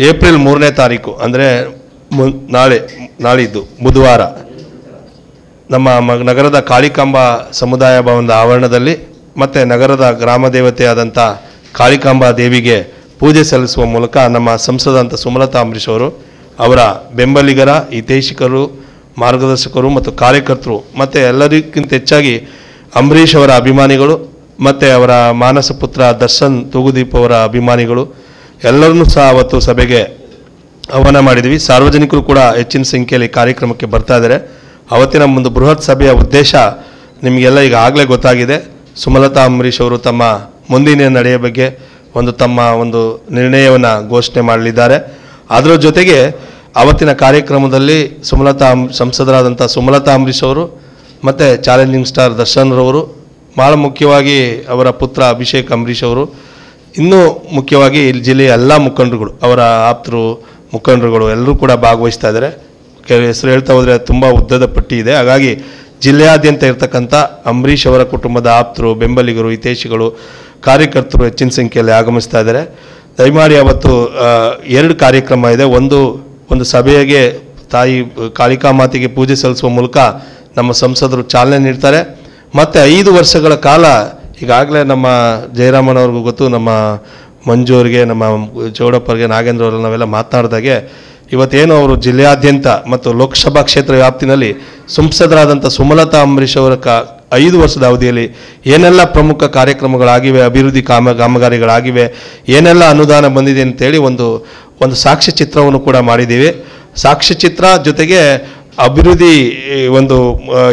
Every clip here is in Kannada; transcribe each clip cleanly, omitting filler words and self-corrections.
ಏಪ್ರಿಲ್ 3ನೇ ತಾರೀಕು ಅಂದರೆ ನಾಳಿದ್ದು ಬುಧವಾರ ನಮ್ಮ ನಗರದ ಕಾಳಿಕಾಂಬಾ ಸಮುದಾಯ ಭವನದ ಆವರಣದಲ್ಲಿ ಮತ್ತು ನಗರದ ಗ್ರಾಮ ದೇವತೆಯಾದಂಥ ಕಾಳಿಕಾಂಬಾ ದೇವಿಗೆ ಪೂಜೆ ಸಲ್ಲಿಸುವ ಮೂಲಕ ನಮ್ಮ ಸಂಸದಂತ ಸುಮಲತಾ ಅಂಬರೀಶ್ ಅವರು ಅವರ ಬೆಂಬಲಿಗರ ಹಿತೈಷಿಕರು ಮಾರ್ಗದರ್ಶಕರು ಮತ್ತು ಕಾರ್ಯಕರ್ತರು ಮತ್ತು ಎಲ್ಲರಿಗಿಂತ ಹೆಚ್ಚಾಗಿ ಅಂಬರೀಶ್ ಅವರ ಅಭಿಮಾನಿಗಳು ಮತ್ತು ಅವರ ಮಾನಸ ಪುತ್ರ ದರ್ಶನ್ ತೂಗುದೀಪ್ ಅವರ ಅಭಿಮಾನಿಗಳು ಎಲ್ಲರನ್ನೂ ಸಹ ಅವತ್ತು ಸಭೆಗೆ ಆಹ್ವಾನ ಮಾಡಿದ್ವಿ. ಸಾರ್ವಜನಿಕರು ಕೂಡ ಹೆಚ್ಚಿನ ಸಂಖ್ಯೆಯಲ್ಲಿ ಕಾರ್ಯಕ್ರಮಕ್ಕೆ ಬರ್ತಾ ಇದ್ದಾರೆ. ಅವತ್ತಿನ ಒಂದು ಬೃಹತ್ ಸಭೆಯ ಉದ್ದೇಶ ನಿಮಗೆಲ್ಲ ಈಗ ಆಗಲೇ ಗೊತ್ತಾಗಿದೆ. ಸುಮಲತಾ ಅಂಬರೀಶ್ ಅವರು ತಮ್ಮ ಮುಂದಿನ ನಡೆಯ ಬಗ್ಗೆ ತಮ್ಮ ನಿರ್ಣಯವನ್ನು ಘೋಷಣೆ ಮಾಡಲಿದ್ದಾರೆ. ಅದರ ಜೊತೆಗೆ ಅವತ್ತಿನ ಕಾರ್ಯಕ್ರಮದಲ್ಲಿ ಸಂಸದರಾದಂಥ ಸುಮಲತಾ ಅಂಬರೀಶ್ ಅವರು ಮತ್ತು ಚಾಲೆಂಜಿಂಗ್ ಸ್ಟಾರ್ ದರ್ಶನ್ ರವರು, ಭಾಳ ಮುಖ್ಯವಾಗಿ ಅವರ ಪುತ್ರ ಅಭಿಷೇಕ್ ಅಂಬರೀಶ್ ಅವರು, ಇನ್ನೂ ಮುಖ್ಯವಾಗಿ ಇಲ್ಲಿ ಜಿಲ್ಲೆಯ ಎಲ್ಲ ಮುಖಂಡರುಗಳು, ಅವರ ಆಪ್ತರು ಮುಖಂಡರುಗಳು ಎಲ್ಲರೂ ಕೂಡ ಭಾಗವಹಿಸ್ತಾ ಇದ್ದಾರೆ. ಹೆಸರು ಹೇಳ್ತಾ ಹೋದರೆ ತುಂಬ ಉದ್ದದ ಪಟ್ಟಿ ಇದೆ. ಹಾಗಾಗಿ ಜಿಲ್ಲೆಯಾದ್ಯಂತ ಇರತಕ್ಕಂಥ ಅಂಬರೀಶ್ ಅವರ ಕುಟುಂಬದ ಆಪ್ತರು, ಬೆಂಬಲಿಗರು, ಹಿತೈಷಿಗಳು, ಕಾರ್ಯಕರ್ತರು ಹೆಚ್ಚಿನ ಸಂಖ್ಯೆಯಲ್ಲಿ ಆಗಮಿಸ್ತಾ ಇದ್ದಾರೆ. ದಯಮಾಡಿ ಅವತ್ತು 2 ಕಾರ್ಯಕ್ರಮ ಇದೆ. ಒಂದು ಸಭೆಗೆ ತಾಯಿ ಕಾಳಿಕಾ ಮಾತೆಗೆ ಪೂಜೆ ಸಲ್ಲಿಸುವ ಮೂಲಕ ನಮ್ಮ ಸಂಸದರು ಚಾಲನೆ ನೀಡ್ತಾರೆ. ಮತ್ತು 5 ವರ್ಷಗಳ ಕಾಲ ಈಗಾಗಲೇ ನಮ್ಮ ಜಯರಾಮನವ್ರಿಗೂ ಗೊತ್ತು, ನಮ್ಮ ಮಂಜು ಅವರಿಗೆ, ನಮ್ಮ ಚೌಡಪ್ಪರಿಗೆ, ನಾಗೇಂದ್ರ ಅವರೆಲ್ಲ ನಾವೆಲ್ಲ ಮಾತನಾಡಿದಾಗೆ ಇವತ್ತೇನು ಅವರು ಜಿಲ್ಲೆಯಾದ್ಯಂತ ಮತ್ತು ಲೋಕಸಭಾ ಕ್ಷೇತ್ರ ವ್ಯಾಪ್ತಿನಲ್ಲಿ ಸಂಸದರಾದಂಥ ಸುಮಲತಾ ಅಂಬರೀಶ್ ಅವರ 5 ವರ್ಷದ ಅವಧಿಯಲ್ಲಿ ಏನೆಲ್ಲ ಪ್ರಮುಖ ಕಾರ್ಯಕ್ರಮಗಳಾಗಿವೆ, ಅಭಿವೃದ್ಧಿ ಕಾಮಗಾರಿಗಳಾಗಿವೆ, ಏನೆಲ್ಲ ಅನುದಾನ ಬಂದಿದೆ ಅಂತೇಳಿ ಒಂದು ಸಾಕ್ಷ್ಯ ಚಿತ್ರವನ್ನು ಕೂಡ ಮಾಡಿದ್ದೀವಿ. ಸಾಕ್ಷ್ಯ ಚಿತ್ರ ಜೊತೆಗೆ ಅಭಿವೃದ್ಧಿ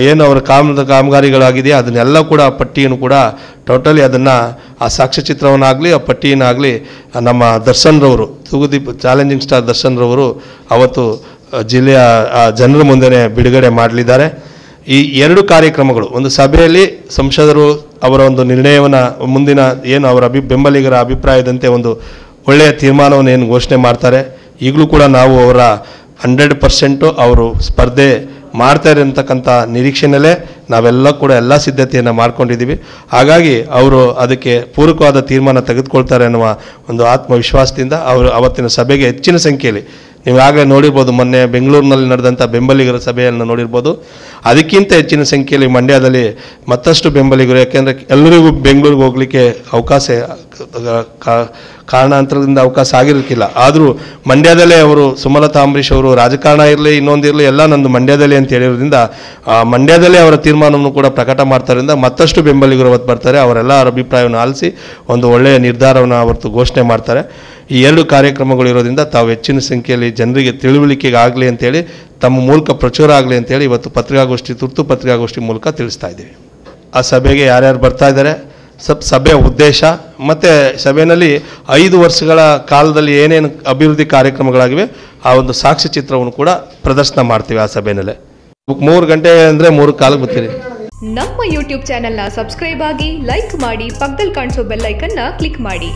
ಏನು ಅವರ ಕಾಮಗಾರಿಗಳಾಗಿದೆಯೋ ಅದನ್ನೆಲ್ಲ ಕೂಡ ಪಟ್ಟಿಯನ್ನು ಕೂಡ ಟೋಟಲಿ ಅದನ್ನು ಆ ಸಾಕ್ಷ್ಯಚಿತ್ರವನ್ನಾಗಲಿ ಆ ಪಟ್ಟಿಯನ್ನಾಗಲಿ ನಮ್ಮ ದರ್ಶನ್ ರವರು, ತೂಗುದೀಪ್ ಚಾಲೆಂಜಿಂಗ್ ಸ್ಟಾರ್ ದರ್ಶನ್ ರವರು ಅವತ್ತು ಜಿಲ್ಲೆಯ ಜನರ ಮುಂದೆ ಬಿಡುಗಡೆ ಮಾಡಲಿದ್ದಾರೆ. ಈ 2 ಕಾರ್ಯಕ್ರಮಗಳು, ಒಂದು ಸಭೆಯಲ್ಲಿ ಸಂಸದರು ಅವರ ನಿರ್ಣಯವನ್ನು ಮುಂದಿನ ಏನು ಅವರ ಬೆಂಬಲಿಗರ ಅಭಿಪ್ರಾಯದಂತೆ ಒಳ್ಳೆಯ ತೀರ್ಮಾನವನ್ನು ಏನು ಘೋಷಣೆ ಮಾಡ್ತಾರೆ. ಈಗಲೂ ಕೂಡ ನಾವು ಅವರ 100% ಅವರು ಸ್ಪರ್ಧೆ ಮಾಡ್ತಾರೆ ಅಂತಕ್ಕಂಥ ನಿರೀಕ್ಷೆಯಲ್ಲೇ ನಾವೆಲ್ಲ ಕೂಡ ಎಲ್ಲ ಸಿದ್ಧತೆಯನ್ನು ಮಾಡ್ಕೊಂಡಿದ್ದೀವಿ. ಹಾಗಾಗಿ ಅವರು ಅದಕ್ಕೆ ಪೂರಕವಾದ ತೀರ್ಮಾನ ತೆಗೆದುಕೊಳ್ತಾರೆ ಅನ್ನುವ ಆತ್ಮವಿಶ್ವಾಸದಿಂದ ಅವರು ಅವತ್ತಿನ ಸಭೆಗೆ ಹೆಚ್ಚಿನ ಸಂಖ್ಯೆಯಲ್ಲಿ, ನೀವು ಆಗಲೇ ನೋಡಿರ್ಬೋದು, ಮೊನ್ನೆ ಬೆಂಗಳೂರಿನಲ್ಲಿ ನಡೆದಂಥ ಬೆಂಬಲಿಗರ ಸಭೆಯನ್ನು ನೋಡಿರ್ಬೋದು. ಅದಕ್ಕಿಂತ ಹೆಚ್ಚಿನ ಸಂಖ್ಯೆಯಲ್ಲಿ ಮಂಡ್ಯದಲ್ಲಿ ಮತ್ತಷ್ಟು ಬೆಂಬಲಿಗರು, ಯಾಕೆಂದರೆ ಎಲ್ಲರಿಗೂ ಬೆಂಗಳೂರಿಗೆ ಹೋಗಲಿಕ್ಕೆ ಅವಕಾಶ ಕಾರಣಾಂತರದಿಂದ ಅವಕಾಶ ಆಗಿರಲಿಕ್ಕಿಲ್ಲ. ಆದರೂ ಮಂಡ್ಯದಲ್ಲೇ ಅವರು ಸುಮಲತಾ ಅಂಬರೀಶ್ ಅವರು ರಾಜಕಾರಣ ಇರಲಿ ಇನ್ನೊಂದಿರಲಿ ಎಲ್ಲ ನಂದು ಮಂಡ್ಯದಲ್ಲೇ ಅಂತ ಹೇಳಿರೋದ್ರಿಂದ ಮಂಡ್ಯದಲ್ಲೇ ಅವರ ತೀರ್ಮಾನವನ್ನು ಕೂಡ ಪ್ರಕಟ ಮಾಡ್ತಾರಿಂದ ಮತ್ತಷ್ಟು ಬೆಂಬಲಿಗರು ಅವತ್ತು ಬರ್ತಾರೆ. ಅವರೆಲ್ಲ ಅವರ ಅಭಿಪ್ರಾಯವನ್ನು ಆಲಿಸಿ ಒಳ್ಳೆಯ ನಿರ್ಧಾರವನ್ನು ಅವತ್ತು ಘೋಷಣೆ ಮಾಡ್ತಾರೆ. ಈ 2 ಕಾರ್ಯಕ್ರಮಗಳು ಇರೋದ್ರಿಂದ ತಾವು ಹೆಚ್ಚಿನ ಸಂಖ್ಯೆಯಲ್ಲಿ ಜನರಿಗೆ ತಿಳುವಳಿಕೆಗೆ ಆಗಲಿ ಅಂತೇಳಿ, ತಮ್ಮ ಮೂಲಕ ಪ್ರಚುರ ಆಗಲಿ ಅಂತೇಳಿ ಇವತ್ತು ತುರ್ತು ಪತ್ರಿಕಾಗೋಷ್ಠಿ ಮೂಲಕ ತಿಳಿಸ್ತಾ ಇದ್ದೀವಿ. ಆ ಸಭೆಗೆ ಯಾರ್ಯಾರು ಬರ್ತಾ ಇದ್ದಾರೆ, ಸಭೆಯ ಉದ್ದೇಶ ಮತ್ತು ಸಭೆಯಲ್ಲಿ 5 ವರ್ಷಗಳ ಕಾಲದಲ್ಲಿ ಏನೇನು ಅಭಿವೃದ್ಧಿ ಕಾರ್ಯಕ್ರಮಗಳಾಗಿವೆ ಆ ಸಾಕ್ಷ್ಯ ಚಿತ್ರವನ್ನು ಕೂಡ ಪ್ರದರ್ಶನ ಮಾಡ್ತೀವಿ ಆ ಸಭೆಯಲ್ಲೇ. 3 ಗಂಟೆ ಅಂದರೆ 3:15 ಬರ್ತೀರಿ. ನಮ್ಮ ಯೂಟ್ಯೂಬ್ ಚಾನೆಲ್ನ ಸಬ್ಸ್ಕ್ರೈಬ್ ಆಗಿ, ಲೈಕ್ ಮಾಡಿ, ಪಕ್ಕದಲ್ಲಿ ಕಾಣಿಸೋ ಬೆಲ್ ಐಕನ್ನ ಕ್ಲಿಕ್ ಮಾಡಿ.